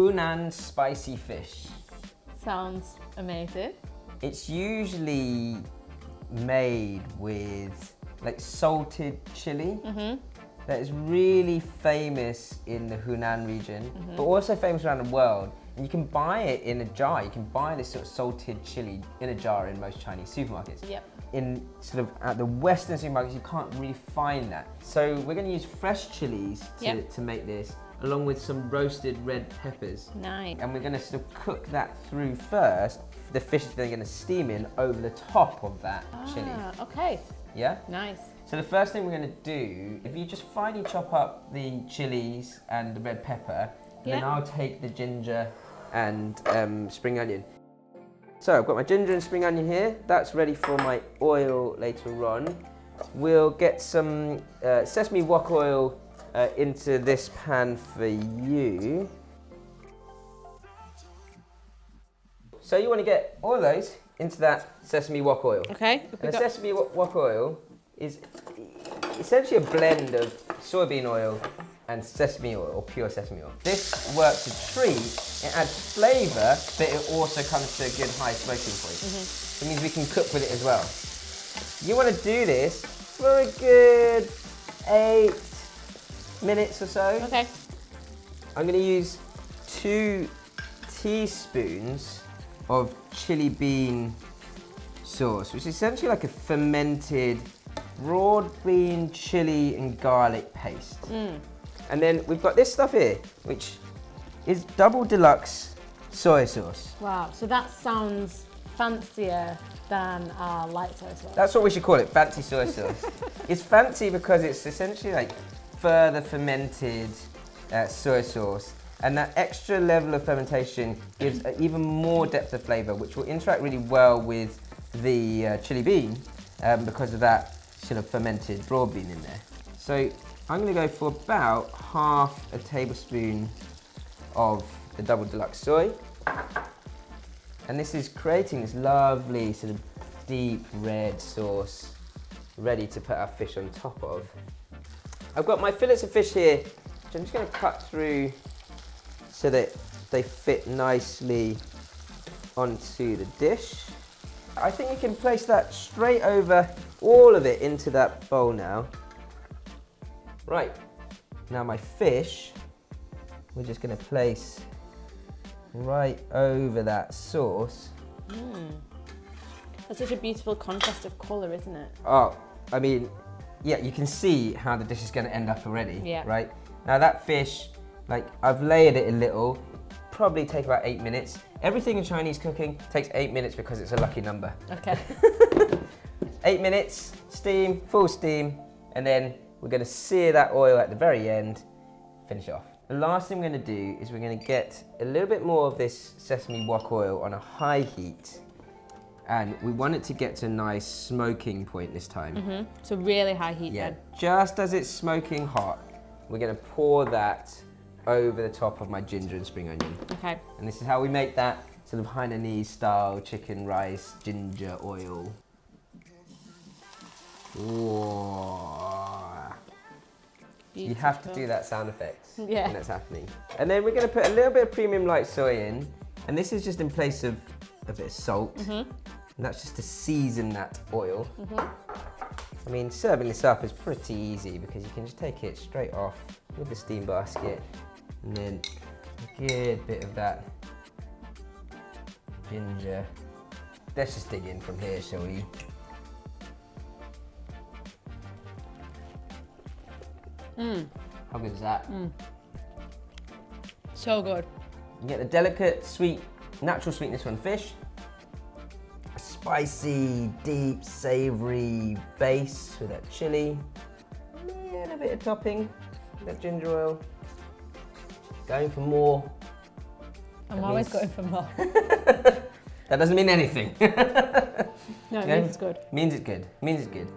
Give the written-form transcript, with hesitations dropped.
Hunan Spicy Fish. Sounds amazing. It's usually made with like salted chili. That is really famous in the Hunan region, but also famous around the world. And you can buy it in a jar. You can buy this sort of salted chili in a jar in most Chinese supermarkets. Yep. In sort of at the Western supermarkets, you can't really find that. So we're going to use fresh chilies to make this, along with some roasted red peppers. Nice. And we're going to sort of cook that through first. The fish is then going to steam in over the top of that chili. Okay. Yeah? Nice. So the first thing we're going to do, if you just finely chop up the chilies and the red pepper, then I'll take the ginger and spring onion. So I've got my ginger and spring onion here. That's ready for my oil later on. We'll get some sesame wok oil into this pan for you. So you want to get all of those into that sesame wok oil. Okay. And the sesame wok oil is essentially a blend of soybean oil and sesame oil, or pure sesame oil. This works a treat. It adds flavour, but it also comes to a good high smoking point. It means we can cook with it as well. You want to do this for a good 8 minutes or so. Okay. I'm going to use 2 teaspoons of chili bean sauce, which is essentially like a fermented broad bean chili and garlic paste. And then we've got this stuff here, which is double deluxe soy sauce. Wow. So that sounds fancier than our light soy sauce. That's what we should call it, fancy soy sauce. It's fancy because it's essentially like further fermented soy sauce. And that extra level of fermentation gives even more depth of flavour, which will interact really well with the chili bean because of that sort of fermented broad bean in there. So I'm going to go for about half a tablespoon of the double deluxe soy. And this is creating this lovely sort of deep red sauce ready to put our fish on top of. I've got my fillets of fish here, which I'm just going to cut through so that they fit nicely onto the dish. I think you can place that straight over all of it into that bowl now. Right, now my fish, we're just going to place right over that sauce. That's such a beautiful contrast of colour, isn't it? Oh, I mean, yeah, you can see how the dish is going to end up already, Yeah. right? Now that fish, like I've layered it a little, probably take about 8 minutes. Everything in Chinese cooking takes 8 minutes because it's a lucky number. Okay. 8 minutes, steam, full steam, and then we're going to sear that oil at the very end, finish it off. The last thing we're going to do is we're going to get a little bit more of this sesame wok oil on a high heat, and we want it to get to a nice smoking point this time. So really high heat then. Just as it's smoking hot, we're going to pour that over the top of my ginger and spring onion. Okay. And this is how we make that sort of Hainanese style chicken rice ginger oil. Whoa. You have to do that sound effect when that's happening. And then we're going to put a little bit of premium light soy in, and this is just in place of a bit of salt, and that's just to season that oil. I mean, serving this up is pretty easy because you can just take it straight off with the steam basket, and then a good bit of that ginger. Let's just dig in from here, shall we? How good is that? So good. You get the delicate, sweet, natural sweetness from fish, a spicy, deep, savoury base with that chili, and a bit of topping, that ginger oil. Going for more. I'm always going for more. That doesn't mean anything. No, it means it's good. Means it's good. Means it's good.